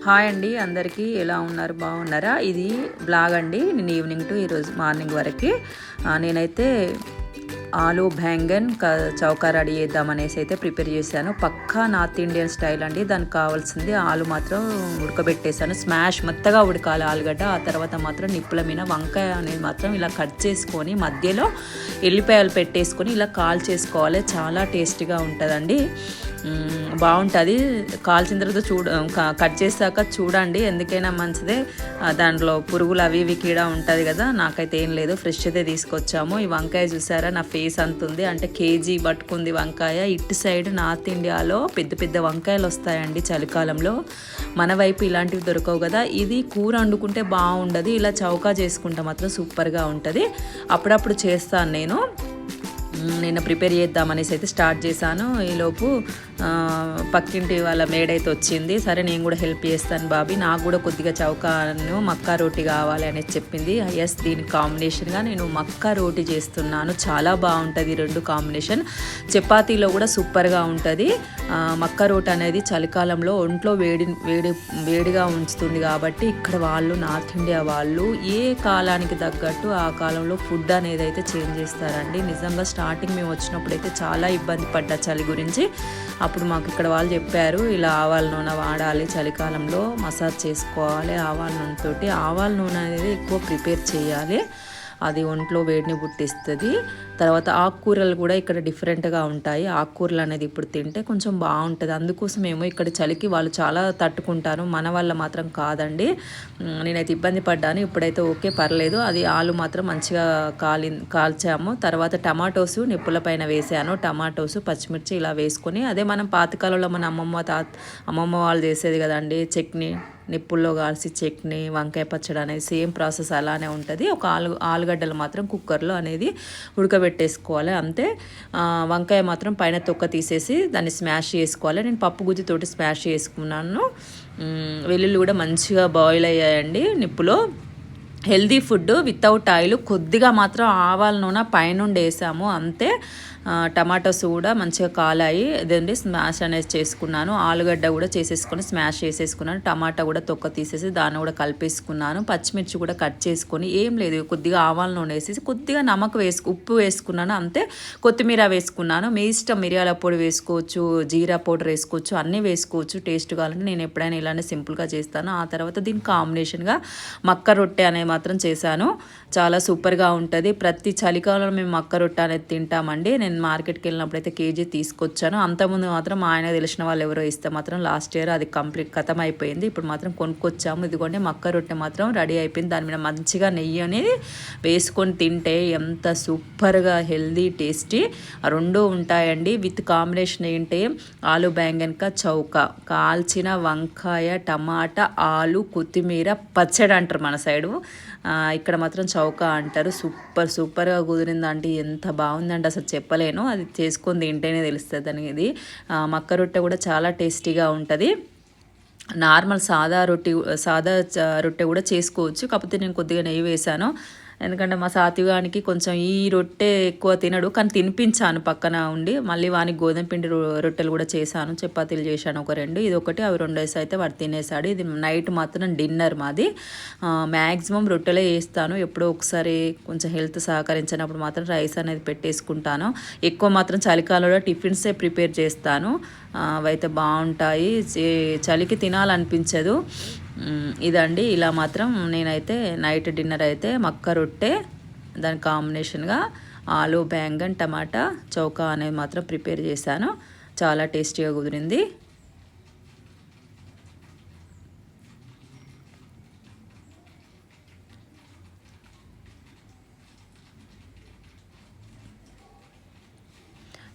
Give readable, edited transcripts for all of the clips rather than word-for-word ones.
Hi అండి, అందరికీ ఎలా ఉన్నారు? బాగున్నారా? ఇది బ్లాగ్ అండి. నేను ఈవినింగ్ టు ఈరోజు మార్నింగ్ వరకు నేనైతే ఆలు బ్యాంగన్ చౌకా రెడీ చేద్దామనేసి అయితే ప్రిపేర్ చేశాను. పక్కా నార్త్ ఇండియన్ స్టైల్ అండి. దానికి కావాల్సింది ఆలు మాత్రం ఉడకబెట్టేశాను. స్మాష్ మెత్తగా ఉడకాలి ఆలుగడ్డ. ఆ తర్వాత మాత్రం నిప్పుల మీద వంకాయ అనేది మాత్రం ఇలా కట్ చేసుకొని మధ్యలో ఎల్లిపాయలు పెట్టేసుకొని ఇలా కాల్ చేసుకోవాలి. చాలా టేస్టీగా ఉంటుందండి, బాగుంటుంది. కాల్చిన తర్వాత కట్ చేసాక చూడండి, ఎందుకైనా మంచిదే. దాంట్లో పురుగులు అవి ఇవి కీడ ఉంటుంది కదా. నాకైతే ఏం లేదు, ఫ్రెష్ అయితే తీసుకొచ్చాము. ఈ వంకాయ చూసారా, నా ఫేస్ అంత ఉంది, అంటే కేజీ పట్టుకుంది వంకాయ. ఇటు సైడ్ నార్త్ ఇండియాలో పెద్ద పెద్ద వంకాయలు వస్తాయండి చలికాలంలో. మన వైపు ఇలాంటివి దొరకవు కదా. ఇది కూర వండుకుంటే బాగుండదు, ఇలా చౌకా చేసుకుంటే మాత్రం సూపర్గా ఉంటుంది. అప్పుడప్పుడు చేస్తాను నేను. ప్రిపేర్ చేద్దామనేసి అయితే స్టార్ట్ చేశాను. ఈలోపు పక్కింటి వాళ్ళ మేడైతే వచ్చింది. సరే నేను కూడా హెల్ప్ చేస్తాను బాబీ, నాకు కూడా కొద్దిగా చౌకాను మక్కా రోటీ కావాలి అనేది చెప్పింది. ఎస్, దీనికి కాంబినేషన్గా నేను మక్కా రోటీ చేస్తున్నాను. చాలా బాగుంటుంది రెండు కాంబినేషన్. చపాతీలో కూడా సూపర్గా ఉంటుంది. మక్కా రోటీ అనేది చలికాలంలో ఒంట్లో వేడిగా ఉంచుతుంది కాబట్టి ఇక్కడ వాళ్ళు నార్త్ ఇండియా వాళ్ళు ఏ కాలానికి తగ్గట్టు ఆ కాలంలో ఫుడ్ అనేది అయితే చేంజ్ చేస్తారండి. నిజంగా స్టార్టింగ్ మేము వచ్చినప్పుడు అయితే చాలా ఇబ్బంది పడ్డా చలి గురించి. అప్పుడు మాకు ఇక్కడ వాళ్ళు చెప్పారు, ఇలా ఆవాల నూనె వాడాలి, చలికాలంలో మసాజ్ చేసుకోవాలి ఆవాల నూనెతోటి. ఆవాల నూనె అనేది ఎక్కువ ప్రిపేర్ చేయాలి, అది ఒంట్లో వేడిని పుట్టిస్తుంది. తర్వాత ఆకుకూరలు కూడా ఇక్కడ డిఫరెంట్గా ఉంటాయి. ఆకుకూరలు అనేది ఇప్పుడు తింటే కొంచెం బాగుంటుంది. అందుకోసమేమో ఇక్కడ చలికి వాళ్ళు చాలా తట్టుకుంటారు, మన వల్ల మాత్రం కాదండి. నేనైతే ఇబ్బంది పడ్డాను, ఇప్పుడైతే ఓకే పర్లేదు. అది ఆలు మాత్రం మంచిగా కాల్చాము. తర్వాత టమాటోస్ నిప్పుల పైన వేసాను. టమాటోస్ పచ్చిమిర్చి ఇలా వేసుకొని, అదే మనం పాతకాలంలో మన అమ్మమ్మ వాళ్ళు చేసేది కదండి, చట్నీ నిప్పుల్లో కాల్చి చట్నీ వంకాయ పచ్చడి అనేది సేమ్ ప్రాసెస్ అలానే ఉంటుంది. ఒక ఆలుగడ్డలు మాత్రం కుక్కర్లో అనేది ఉడకబెట్టేసుకోవాలి అంతే. వంకాయ మాత్రం పైన తొక్క తీసేసి దాన్ని స్మాష్ చేసుకోవాలి. నేను పప్పు గుజ్జుతోటి స్మాష్ చేసుకున్నాను. వెల్లుల్లి కూడా మంచిగా బాయిల్ అయ్యాయండి నిప్పులో. Healthy food without oil. కొద్దిగా మాత్రం ఆవాల నూనె పైనుండి వేసాము అంతే. టమాటోస్ కూడా మంచిగా కాలాయి, అదండి స్మాష్ అనేది చేసుకున్నాను. ఆలుగడ్డ కూడా చేసేసుకొని స్మాష్ చేసేసుకున్నాను. టమాటా కూడా తొక్క తీసేసి దాన్ని కూడా కలిపేసుకున్నాను. పచ్చిమిర్చి కూడా కట్ చేసుకొని, ఏం లేదు కొద్దిగా ఆవాల నూనె వేసేసి కొద్దిగా ఉప్పు వేసుకున్నాను అంతే. కొత్తిమీర వేసుకున్నాను. మీ ఇష్టం, మిరియాల పొడి వేసుకోవచ్చు, జీరా పౌడర్ వేసుకోవచ్చు, అన్నీ వేసుకోవచ్చు టేస్ట్ కావాలంటే. నేను ఎప్పుడైనా ఇలానే సింపుల్గా చేస్తాను. ఆ తర్వాత దీనికి కాంబినేషన్గా మక్క రొట్టె అనేది మాత్రం చేశాను. చాలా సూపర్గా ఉంటుంది. ప్రతి చలికాలంలో మేము మక్క రొట్టె అనేది తింటామండి. నేను మార్కెట్కి వెళ్ళినప్పుడు అయితే కేజీ తీసుకొచ్చాను. అంతకుముందు మాత్రం ఆయన తెలిసిన వాళ్ళు ఎవరో ఇస్తే మాత్రం లాస్ట్ ఇయర్ అది కంప్లీట్ ఖతం అయిపోయింది. ఇప్పుడు మాత్రం కొనుక్కొచ్చాము. ఇదిగోండి మక్క రొట్టె మాత్రం రెడీ అయిపోయింది. దాని మీద మంచిగా నెయ్యి అనేది వేసుకొని తింటే ఎంత సూపర్గా హెల్దీ టేస్టీ రెండు ఉంటాయండి. విత్ కాంబినేషన్ ఏంటి, ఆలు బ్యాంగన్ చౌకా, కాల్చిన వంకాయ టమాటా ఆలు కొత్తిమీర పచ్చడి అంటారు మన సైడు, ఇక్కడ మాత్రం చౌకా అంటారు. సూపర్గా కుదిరిందంటే ఎంత బాగుందండి అసలు చెప్పలేను. అది చేసుకొని తింటేనే తెలుస్తుంది అనేది. మక్క రొట్టె కూడా చాలా టేస్టీగా ఉంటుంది. నార్మల్ సాదా రొట్టె కూడా చేసుకోవచ్చు, కాకపోతే నేను కొద్దిగా నెయ్యి వేసాను. ఎందుకంటే మా సాత్విగానికి కొంచెం ఈ రొట్టె ఎక్కువ తినడు, కానీ తినిపించాను పక్కన ఉండి. మళ్ళీ వానికి గోధుమ పిండి రొట్టెలు కూడా చేశాను, చపాతీలు చేశాను ఒక రెండు. ఇది ఒకటి, అవి 2 వేసి అయితే వాడు తినేసాడు. ఇది నైట్ మాత్రం డిన్నర్ మాది. మ్యాక్సిమం రొట్టెలే వేస్తాను. ఎప్పుడో ఒకసారి కొంచెం హెల్త్ సహకరించినప్పుడు మాత్రం రైస్ అనేది పెట్టేసుకుంటాను. ఎక్కువ మాత్రం చలికాలంలో టిఫిన్సే ప్రిపేర్ చేస్తాను, అవైతే బాగుంటాయి. చలికి తినాలనిపించదు. ఇదండి, ఇలా మాత్రం నేనైతే నైట్ డిన్నర్ అయితే మక్క రొట్టె, దాని కాంబినేషన్గా ఆలు బ్యాంగన్ టమాటా చౌకా అనేది మాత్రం ప్రిపేర్ చేశాను. చాలా టేస్టీగా కుదిరింది.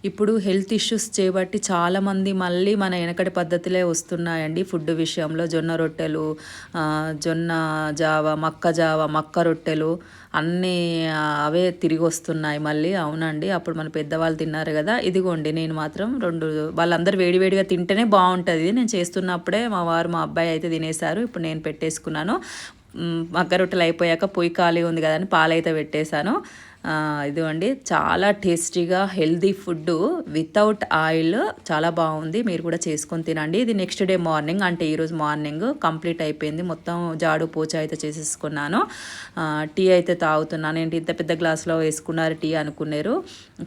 ఇప్పుడు హెల్త్ ఇష్యూస్ చేయబట్టి చాలామంది మళ్ళీ మన వెనకటి పద్ధతులే వస్తున్నాయండి ఫుడ్ విషయంలో. జొన్న రొట్టెలు, జొన్న జావ, మక్క రొట్టెలు అన్నీ అవే తిరిగి వస్తున్నాయి మళ్ళీ. అవునండి, అప్పుడు మన పెద్దవాళ్ళు తిన్నారు కదా. ఇదిగోండి, నేను మాత్రం వాళ్ళందరూ వేడివేడిగా తింటేనే బాగుంటుంది. నేను చేస్తున్నప్పుడే మా అబ్బాయి అయితే తినేశారు. ఇప్పుడు నేను పెట్టేసుకున్నాను. మక్క రొట్టెలు అయిపోయాక పొయ్యి ఖాళీ ఉంది కదా అని పాలైతే పెట్టేశాను. ఇదిగోండి చాలా టేస్టీగా హెల్దీ ఫుడ్ వితౌట్ ఆయిల్ చాలా బాగుంది. మీరు కూడా చేసుకొని తినండి. ఇది నెక్స్ట్ డే మార్నింగ్, అంటే ఈరోజు మార్నింగ్ కంప్లీట్ అయిపోయింది. మొత్తం జాడు పూజ అయితే చేసేసుకున్నాను. టీ అయితే తాగుతున్నాను. ఏంటి ఇంత పెద్ద గ్లాస్లో వేసుకున్నారు టీ అనుకున్నారు,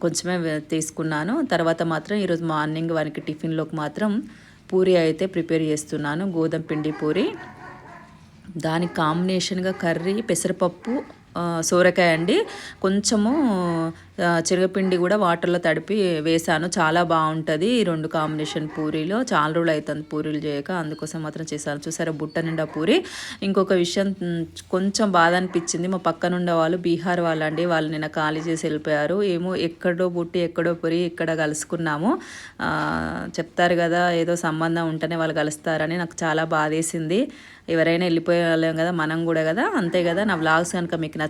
కొంచెమే తీసుకున్నాను. తర్వాత మాత్రం ఈరోజు మార్నింగ్ వారికి టిఫిన్లోకి మాత్రం పూరి అయితే ప్రిపేర్ చేస్తున్నాను, గోధుమ పిండి పూరి. దానికి కాంబినేషన్గా కర్రీ పెసరపప్పు సోరకాయ అండి. కొంచెము శనగపిండి కూడా వాటర్లో తడిపి వేసాను, చాలా బాగుంటుంది ఈ రెండు కాంబినేషన్ పూరీలో. చాలా రోజులు అవుతుంది పూరీలు చేయక, అందుకోసం మాత్రం చేశాను. చూసారా బుట్ట నిండా పూరి. ఇంకొక విషయం కొంచెం బాధ అనిపించింది, మా పక్కనుండే వాళ్ళు బీహార్ వాళ్ళండి, వాళ్ళు నిన్న ఖాళీ చేసి వెళ్ళిపోయారు. ఏమో ఎక్కడో బుట్టి ఎక్కడో పూరి ఇక్కడ కలుసుకున్నాము. చెప్తారు కదా ఏదో సంబంధం ఉంటేనే వాళ్ళు కలుస్తారని, నాకు చాలా బాధేసింది. ఎవరైనా వెళ్ళిపోయే వాళ్ళం కదా, మనం కూడా కదా, అంతే కదా. నా వ్లాగ్స్ కనుక మీకు నచ్చిన